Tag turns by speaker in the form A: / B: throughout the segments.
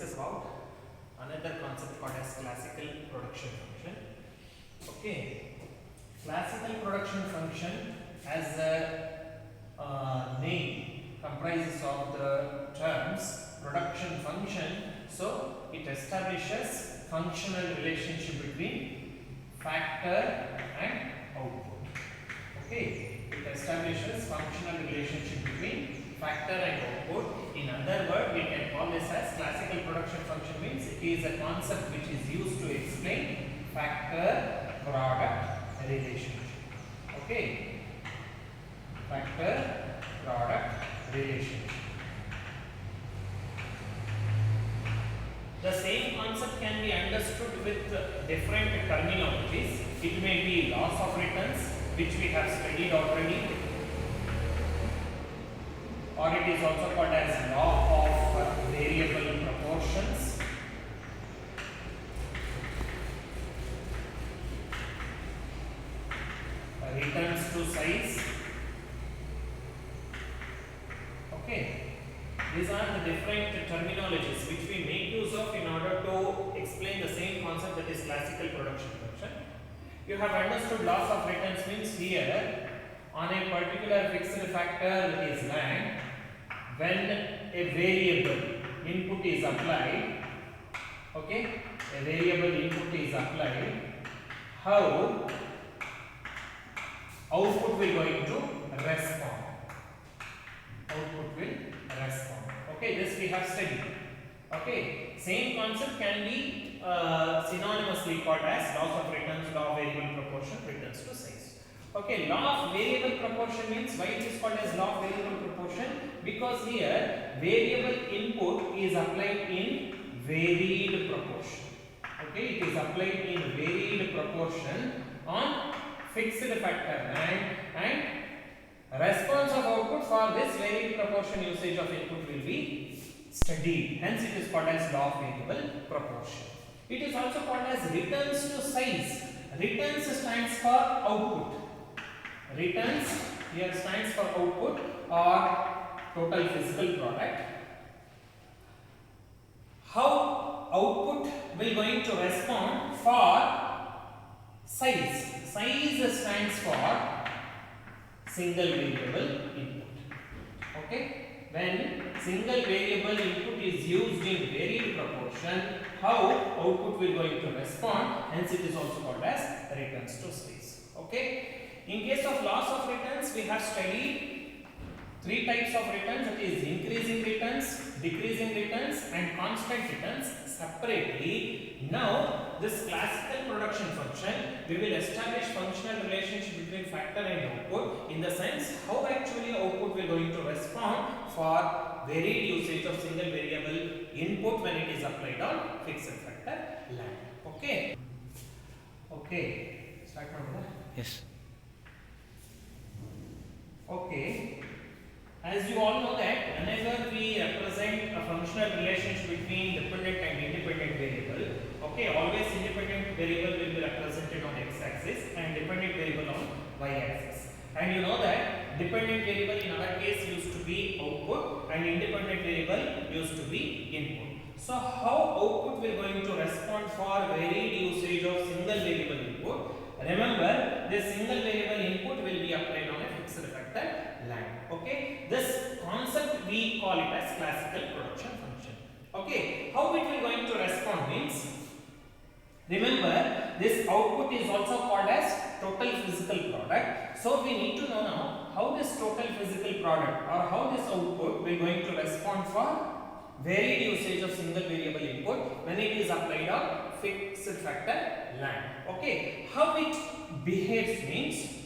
A: discuss about another concept called as classical production function. Okay, classical production function as a name comprises of the terms production function. So it establishes functional relationship between factor and output. Okay, it establishes functional relationship between factor and output. In other words, we can call this as classical production function. Means it is a concept which is used to explain factor product relationship. Okay, factor product relationship. The same concept can be understood with different terminologies. It may be laws of returns, which we have studied already, or it is also called as law of variable proportions. Returns to size. Okay, these are the different terminologies which we make use of in order to explain the same concept, that is classical production function. You have understood laws of returns means here on a particular fixed factor that is land, when a variable input is applied, okay, a variable input is applied, how output will going to respond. Output will respond. Okay, this we have studied. Okay, same concept can be synonymously called as laws of returns, law of variable proportion, returns to size. Okay, law of variable proportion means why it is called as law of variable proportion? Because here variable input is applied in varied proportion. Okay, it is applied in varied proportion on fixed factor and response of output for this varied proportion usage of input will be studied. Hence it is called as law of variable proportion. It is also called as returns to size. Returns stands for output. Returns here stands for output or total physical product. How output will going to respond for size. Size stands for single variable input. Okay, when single variable input is used in varied proportion, how output will going to respond, hence it is also called as returns to size. Okay, in case of loss of returns, we have studied three types of returns, that is increasing returns, decreasing returns and constant returns separately. Now this classical production function, we will establish functional relationship between factor and output, in the sense how actually output will going to respond for varied usage of single variable input when it is applied on fixed factor land. Okay, okay, start now.
B: Yes.
A: Okay, as you all know that whenever we represent a functional relationship between dependent and independent variable, okay, always independent variable will be represented on x-axis and dependent variable on y-axis. And you know that dependent variable in our case used to be output and independent variable used to be input. So how output will going to respond for varied usage of single variable input? Remember, this single variable input will be applied on a fixed factor line. Okay, this concept we call it as classical production function. Okay, how it will going to respond means, remember this output is also called as total physical product. So we need to know now how this total physical product or how this output will going to respond for varied usage of single variable input when it is applied on fixed factor line. Okay, how it behaves means,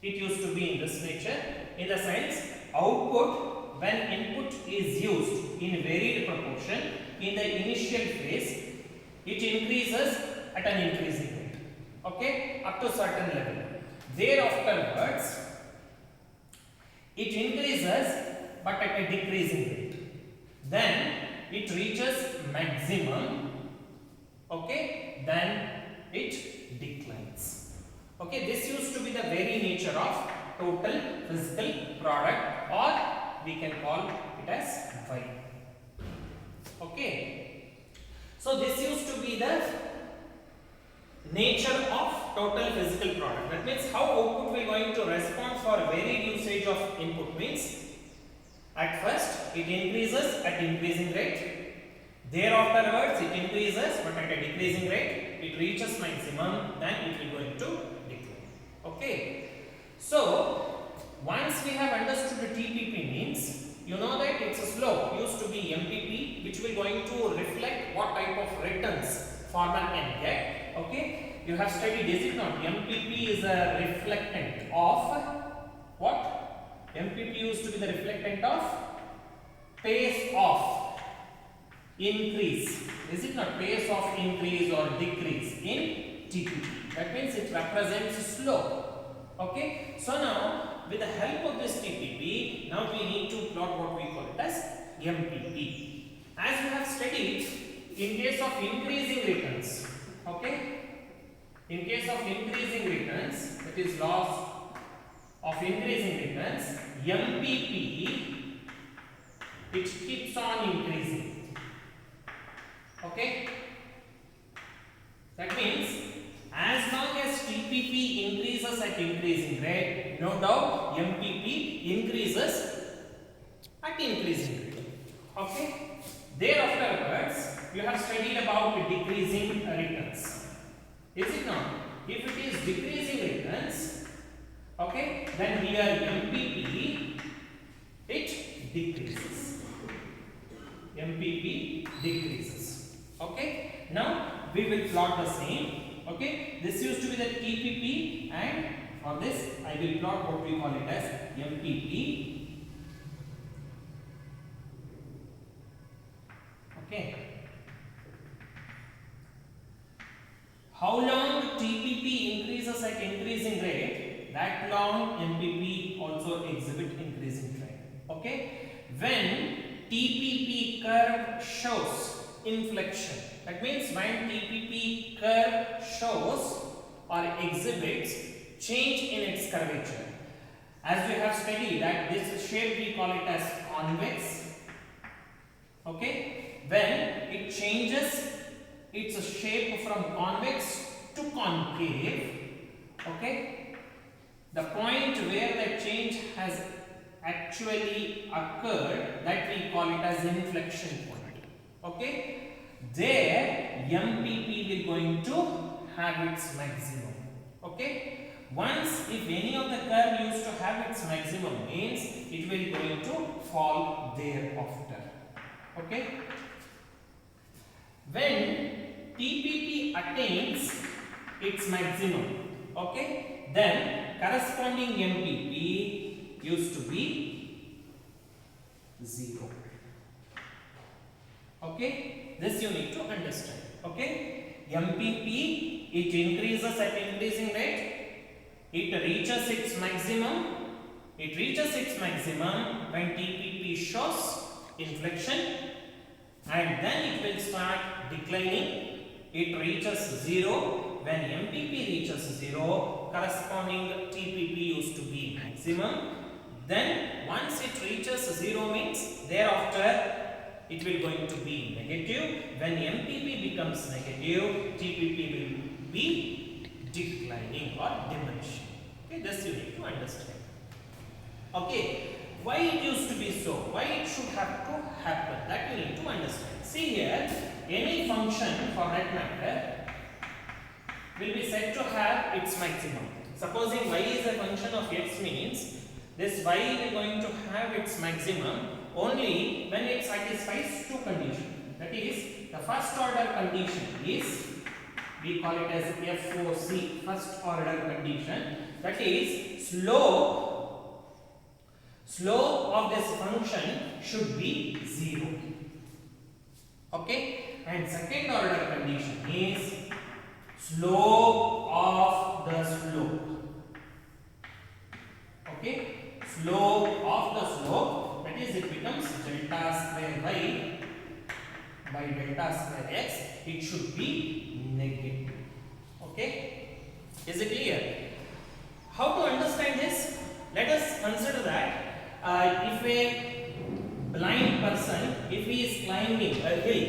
A: it used to be in this nature, in the sense output when input is used in varied proportion in the initial phase, it increases at an increasing rate, okay, up to certain level. Thereafterwards it increases but at a decreasing rate, then it reaches maximum, okay, then it declines. Okay, this used to be the very nature of total physical product, or we can call it as Y. Okay. So this used to be the nature of total physical product. That means how output will going to respond for varied usage of input means at first it increases at increasing rate, thereafterwards it increases but at a decreasing rate, it reaches maximum, then it will going to decline. Okay. So once we have understood the TPP means, you know that its a slope used to be MPP, which will going to reflect what type of returns farmer can get. Okay, you have studied, is it not? MPP is a reflectant of what? MPP used to be the reflectant of pace of increase. Is it not? Pace of increase or decrease in TPP. That means it represents slope. Okay. So now with the help of this TPP, now we need to plot what we call it as MPP. As we have studied, in case of increasing returns, okay, in case of increasing returns, that is loss of increasing returns, MPP, it keeps on increasing. Okay, that means as long as TPP increases at increasing rate, no doubt MPP increases at increasing rate. Okay. Thereafterwards, you have studied about decreasing returns. Is it not? If it is decreasing returns, okay, then here MPP it decreases. MPP decreases. Okay. Now we will plot the same. Okay. This used to be the TPP, and for this I will plot what we call it as MPP. Okay. How long TPP increases at increasing rate, that long MPP also exhibit increasing trend. Okay. When TPP curve shows inflection, that means when TPP curve shows or exhibits change in its curvature. As we have studied that this shape we call it as convex. Okay. When it changes its shape from convex to concave, okay, the point where the change has actually occurred, that we call it as inflection point. Okay, there MPP will going to have its maximum. Okay, once if any of the curve used to have its maximum means it will going to fall thereafter. Okay. When TPP attains its maximum, okay, then corresponding MPP used to be 0. Okay, this you need to understand. Okay, MPP it increases at increasing rate, it reaches its maximum. It reaches its maximum when TPP shows inflection, and then it will start declining. It reaches 0. When MPP reaches 0, corresponding TPP used to be maximum. Then once it reaches 0 means thereafter it will going to be negative. When MPP becomes negative, TPP will be declining or diminishing. Okay, this you need to understand. Okay. Why it used to be so? Why it should have to happen? That you need to understand. See here, any function for that matter will be said to have its maximum. Supposing y is a function of x means this y is going to have its maximum only when it satisfies two conditions. That is, the first order condition is, we call it as FOC, first order condition. That is, slope of this function should be 0. Okay, and second order condition is slope of the slope. Okay, slope of the slope, that is, it becomes delta square y by delta square x. It should be negative. Okay, is it clear? How to understand this? Let us consider that if a blind person, if he is climbing a hill,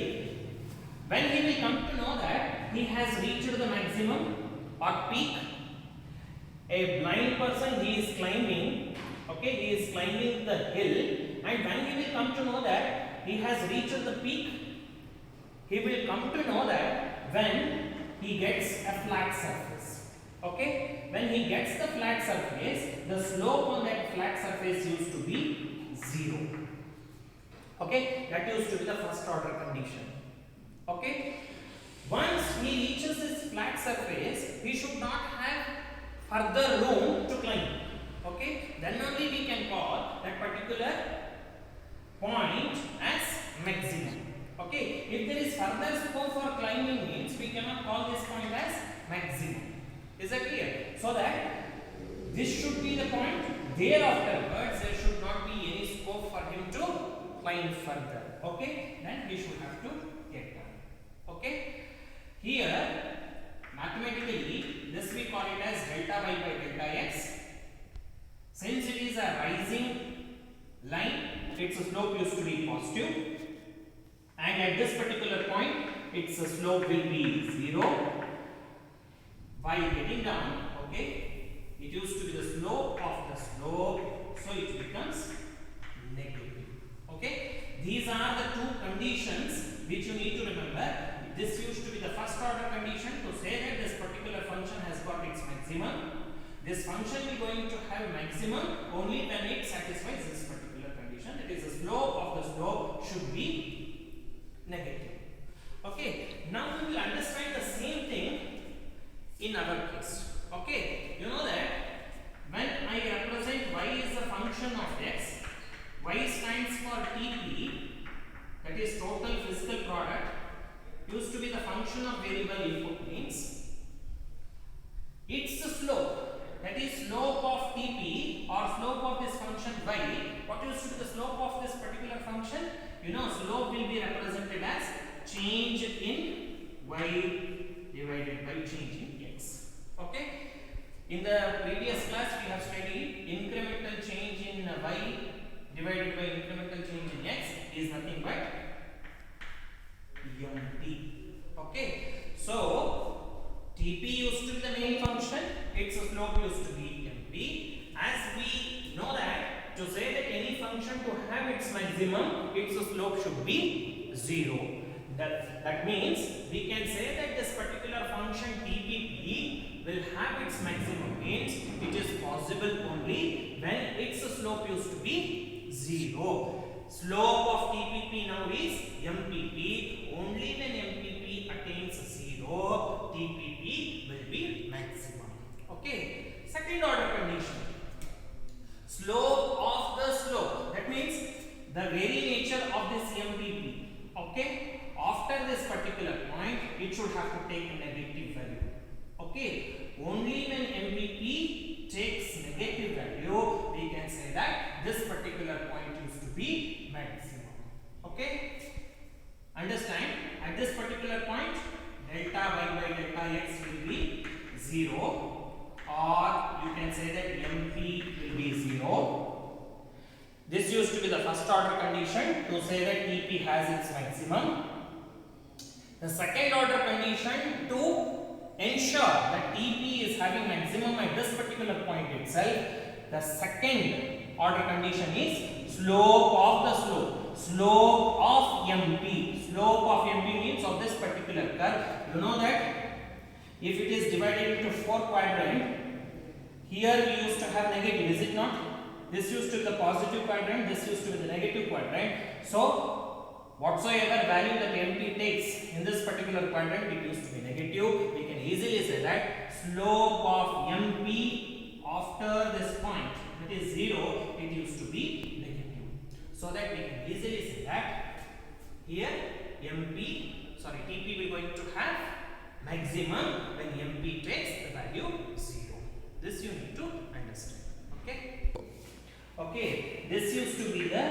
A: when he will come to know that he has reached the maximum or peak, a blind person, he is climbing, okay, he is climbing the hill, and when he will come to know that he has reached the peak, he will come to know that when he gets a flat surface. Okay, when he gets the flat surface, the slope on that flat surface used to be 0. Okay, that used to be the first order condition. Okay, once he reaches his flat surface, he should not have further room to climb. Okay, then only we can call that particular point as maximum. Okay, if there is further scope for climbing means we cannot call this point as maximum. Is that clear? So that this should be the point. Thereafterwards, there should not be any scope for him to climb further. Okay, then we should have to get down. Okay, here mathematically this we call it as delta y by delta x. Since it is a rising line, its slope used to be positive, and at this particular point its slope will be 0. While getting down, okay, it used to be the slope of the slope, so it becomes negative. Okay, these are the two conditions which you need to remember. This used to be the first order condition to say that this particular function has got its maximum. This function is going to have maximum only when it satisfies this particular condition. That is, the slope of the slope should be negative. Okay, now we will understand the same thing in our case. Okay, you know that when I represent y is a function of x, y stands for TP, that is total physical product, used to be the function of variable input means its slope, that is slope of TP or slope of this function y. What used to be the slope of this particular function? You know, slope will be represented as change in y divided by change in x. Okay, in the previous class we have studied incremental change in y divided by incremental change in x is nothing but mt. Okay, so TP used to be the main function, its slope used to be mp. As we know that to say that any function to have its maximum, its slope should be 0. That means we can say that this particular function TPP will have its maximum, means it is possible only when its slope used to be 0. Slope of TPP now is MPP. Only when MPP attains 0, TPP will be maximum. Okay. Second order condition. Slope of the slope. That means the very nature of this MPP. Okay. After this particular point, it should have to take a negative value. Okay. Only when MPP takes negative value, we can say that this particular point used to be maximum. Okay. Understand? At this particular point, delta y by delta x will be 0, or you can say that MP will be 0. This used to be the first order condition to say that TP has its maximum. The second order condition to ensure that TP is having maximum at this particular point itself, the second order condition is slope of the slope. Slope of MP. Slope of MP means of this particular curve. You know that if it is divided into 4 quadrants, here we used to have negative, is it not? This used to be the positive quadrant, this used to be the negative quadrant. So whatsoever value that MP takes in this particular quadrant, it used to be negative. We can easily say that slope of MP after this point, that is 0, it used to be negative. So that we can easily say that here TP will going to have maximum when MP takes the value 0. This you need to understand. Okay. Okay. This used to be the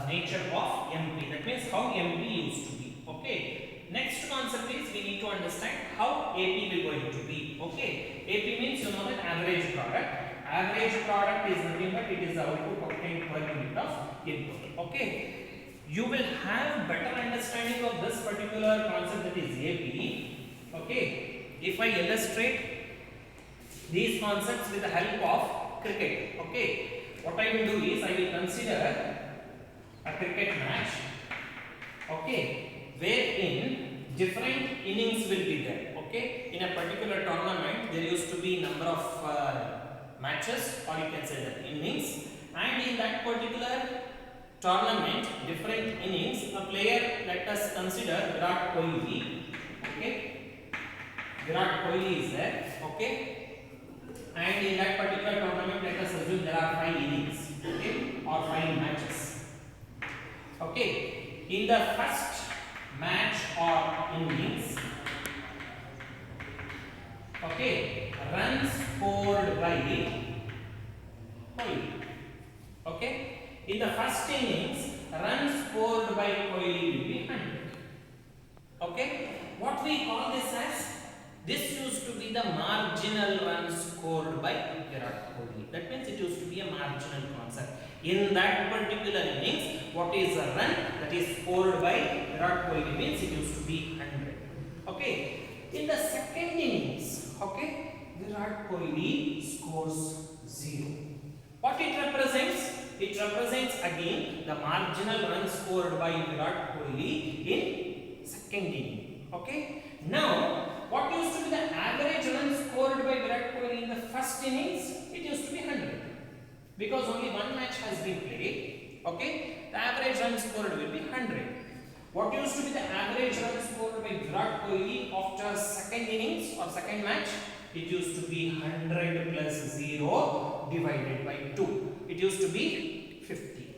A: nature of MP. That means how MP used to be. Okay. Next concept is we need to understand how AP will going to be. Okay. AP means you know that average product. Average product is nothing but it is the output of obtained per unit of input. Okay. You will have better understanding of this particular concept, that is AP. Okay. If I illustrate these concepts with the help of cricket. Okay. What I will do is I will consider a cricket match. Okay. Wherein different innings will be there. Okay. In a particular tournament, there used to be number of matches, or you can say that innings, and in that particular tournament, different innings, a player, let us consider Virat Kohli. Okay, Virat Kohli is there. Okay, and in that particular tournament, let us assume there are 5 innings. Okay, or 5 matches. Okay, in the first match or innings, okay, runs scored by Kohli. Okay. In the first innings, runs scored by Kohli will be 100. Okay. What we call this as? This used to be the marginal runs scored by Virat Kohli. That means it used to be a marginal concept. In that particular innings, what is a run that is scored by Virat Kohli means it used to be 100. Okay. In the second innings, okay, Virat Kohli scores 0. What it represents? It represents again the marginal run scored by Virat Kohli in second inning. Okay. Now, what used to be the average run scored by Virat Kohli in the first innings? It used to be 100. Because only one match has been played. Okay. The average run scored will be 100. What used to be the average run scored by Virat Kohli after second innings or second match? It used to be 100 plus 0 divided by 2. It used to be 50.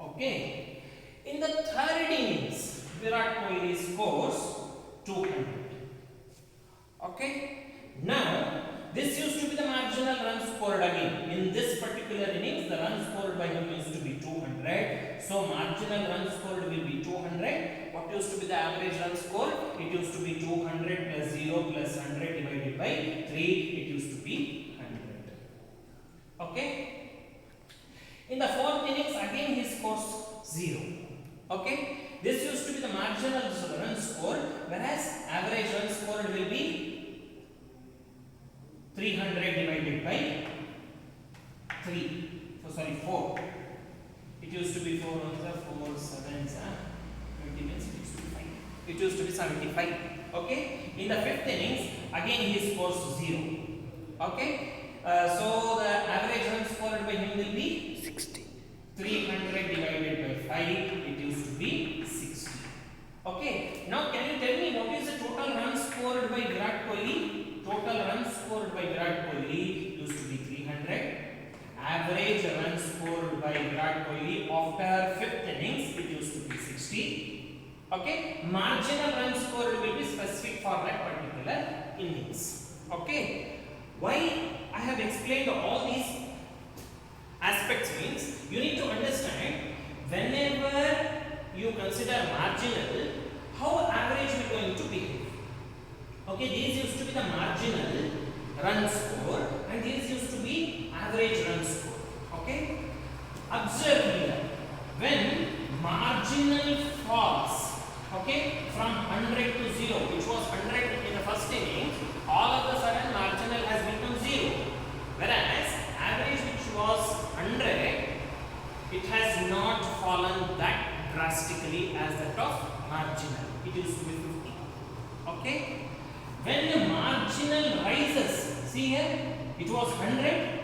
A: Okay. In the third innings, Virat Kohli scores 200. Okay. Now, this used to be the marginal run scored again. In this particular innings, the run scored by him used to be 200. So, marginal run scored will be 200. What used to be the average run scored? It used to be 200 plus 0 plus 100 divided by 3. It used to be 100. Okay. In the fourth innings, again he scores 0. Okay. This used to be the marginal run scored, whereas average run scored will be 300 divided by 4. It used to be 4 on the 4 7 20 means it used to be 5. It used to be 75. Okay. In the fifth innings, again he scores 0. Okay. So the average run scored by him will be 60. 300 divided by 5. It used to be 60. Okay. Now can you tell me what is the total run scored by Virat Kohli? Total runs scored by Virat Kohli used to be 300. Average runs scored by Virat Kohli after fifth innings, it used to be 60. Okay. Marginal runs scored will be specific for that particular innings. Okay. Why I have explained all these aspects means you need to understand whenever you consider marginal, how average is going to behave. Okay, these used to be the marginal run score and these used to be average run score. Okay, observe here, when marginal falls, okay, from 100 to 0, which was 100 in the first inning, all of a sudden marginal has become 0, whereas average, which was 100, it has not fallen that drastically as that of marginal. It used to be 50. Okay. When the marginal rises, see here, it was 100,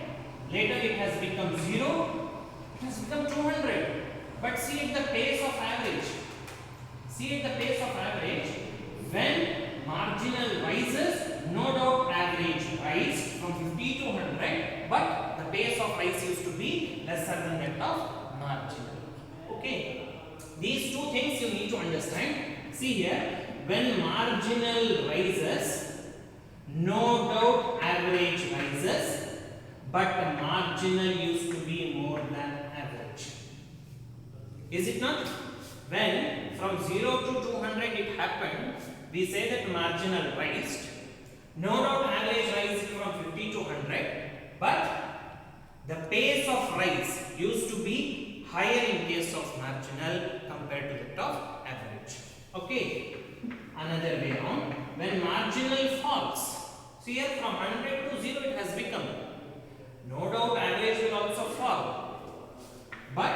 A: later it has become 0, it has become 200. But see at the pace of average. See at the pace of average, when marginal rises, no doubt average rise from 50 to 100, but the pace of rise used to be lesser than that of marginal. Okay. These two things you need to understand. See here, when marginal rises, no doubt average rises, but marginal used to be more than average. Is it not? When from 0 to 200 it happened, we say that marginal rised, no doubt average rises from 50 to 100, but the pace of rise used to be higher in case of marginal compared to that of average. Okay, another way around, when marginal falls, so here from 100 to 0 it has become, no doubt average will also fall, but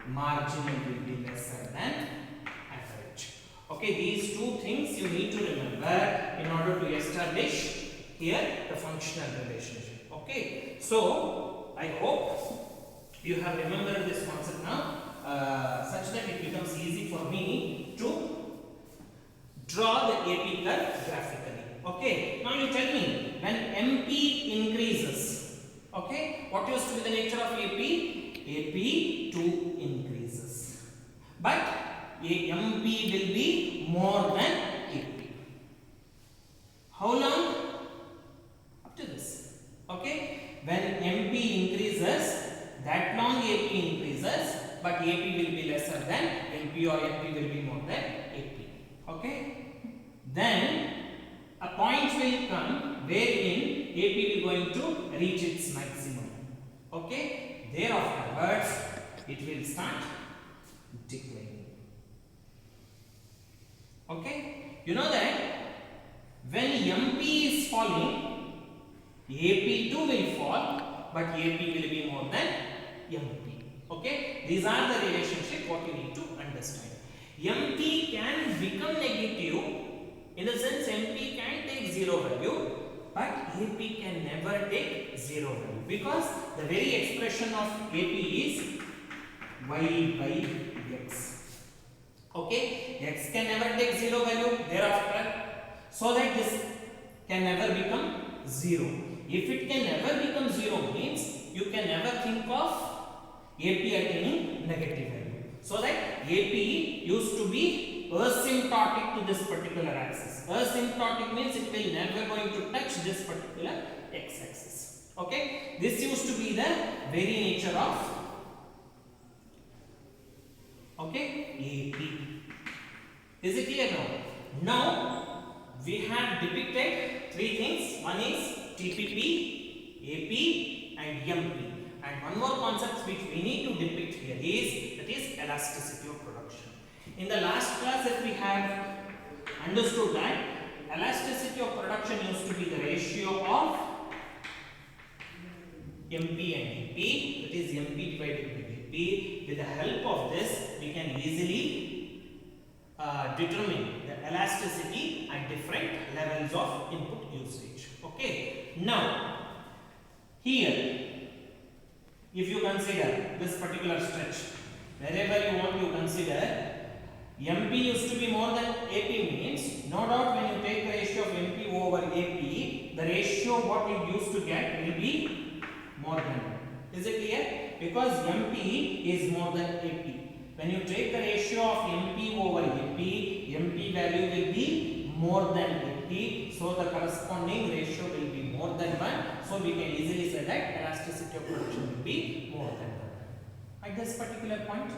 A: marginal will be lesser than average. Okay, these two things you need to remember in order to establish here the functional relationship. Okay, so I hope you have remembered this concept now, such that it becomes easy for me to draw the AP curve graphically. Okay, now you tell me, when MP increases, okay, what used to be the nature of AP? AP 2 increases, but MP will be more than AP. How long? Up to this. Okay, when MP increases, that long AP increases, but AP will be lesser than MP, or MP will be more than AP. Okay, then a point will come wherein AP will going to reach its maximum. Okay, thereafterwards it will start declining. Okay, you know that when MP is falling, AP2 will fall, but AP will be more than MP. Okay, these are the relationship what you need to understand. MP can become negative, in the sense MP can take 0 value, but AP can never take 0 value, because the very expression of AP is y by x. Okay, x can never take 0 value thereafter, so that this can never become 0. If it can never become 0 means you can never think of AP attaining negative value. So that AP used to be asymptotic to this particular axis. Asymptotic means it will never going to touch this particular x-axis. Okay, this used to be the very nature of AP. Is it clear now? Now we have depicted three things. One is TPP, AP and MP. And one more concept which we need to depict here is, that is elasticity of production. In the last class that we have understood that elasticity of production used to be the ratio of MP and AP, that is MP divided by AP. With the help of this we can easily determine the elasticity at different levels of input usage. Okay, now here if you consider this particular stretch, wherever you want to consider, MP used to be more than AP means, no doubt when you take the ratio of MP over AP, the ratio what you used to get will be more than 1. Is it clear? Because MP is more than AP. When you take the ratio of MP over AP, MP value will be more than AP, so the corresponding ratio will be more than 1. So we can easily say that elasticity of production will be more than 1. At this particular point,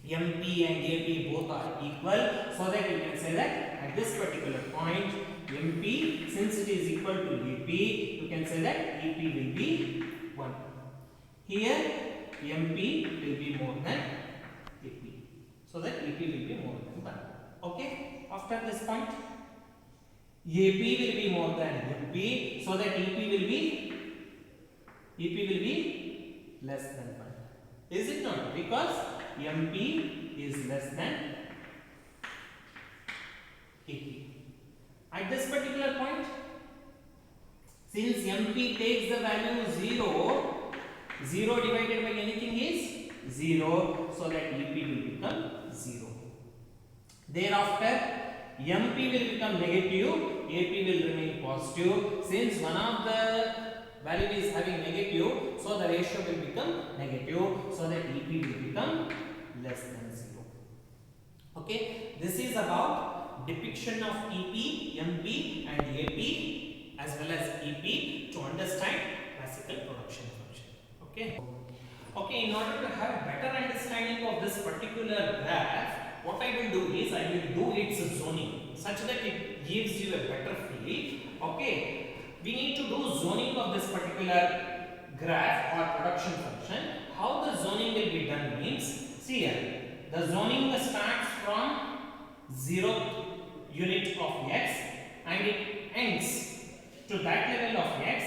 A: MP and AP both are equal, so that you can say that at this particular point, MP, since it is equal to AP, you can say that AP will be 1. Here, MP will be more than AP, so that AP will be more than 1. Okay, after this point, AP will be more than MP, so that EP will be less than 1. Is it not? Because MP is less than AP. At this particular point, since MP takes the value 0, 0 divided by anything is 0, so that EP will become 0. Thereafter, MP will become negative, AP will remain positive. Since one of the value is having negative, so the ratio will become negative, so that EP will become less than 0. Okay, this is about depiction of EP, MP and AP as well as EP to understand classical production function. Okay. Okay, in order to have better understanding of this particular graph, what I will do is I will do its zoning such that it gives you a better feel. Okay, we need to do zoning of this particular graph or production function, how the zoning will be done means, see here, the zoning starts from 0th unit of x and it ends to that level of x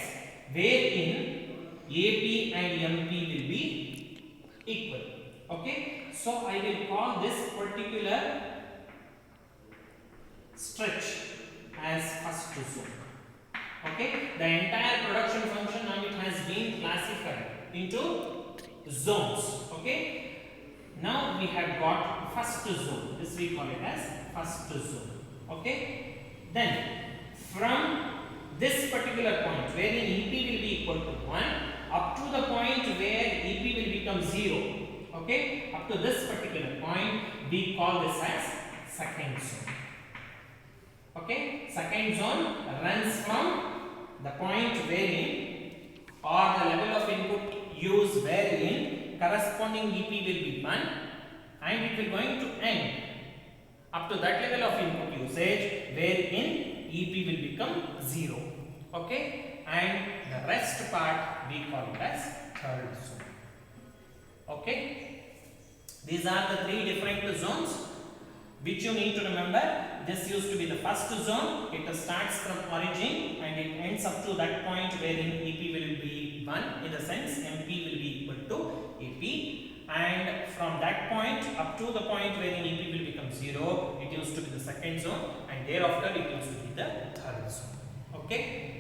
A: wherein AP and MP will be equal. Okay, so I will call this particular stretch as first zone. Okay, the entire production function now it has been classified into zones. Okay, now we have got first zone. This we call it as first zone. Okay, then from this particular point wherein EP will be equal to 1 up to the point where EP will become 0. Okay, up to this particular point we call this as second zone. Okay, second zone runs from the point wherein or the level of input used wherein corresponding EP will be 1 and it will going to end up to that level of input usage wherein EP will become 0. Okay, and the rest part we call it as third zone. Okay, these are the three different zones which you need to remember. This used to be the first zone. It starts from origin and it ends up to that point wherein EP will be 1, in the sense MP will be equal to AP, and from that point up to the point wherein EP will become 0, it used to be the second zone, and thereafter it used to be the third zone. Okay.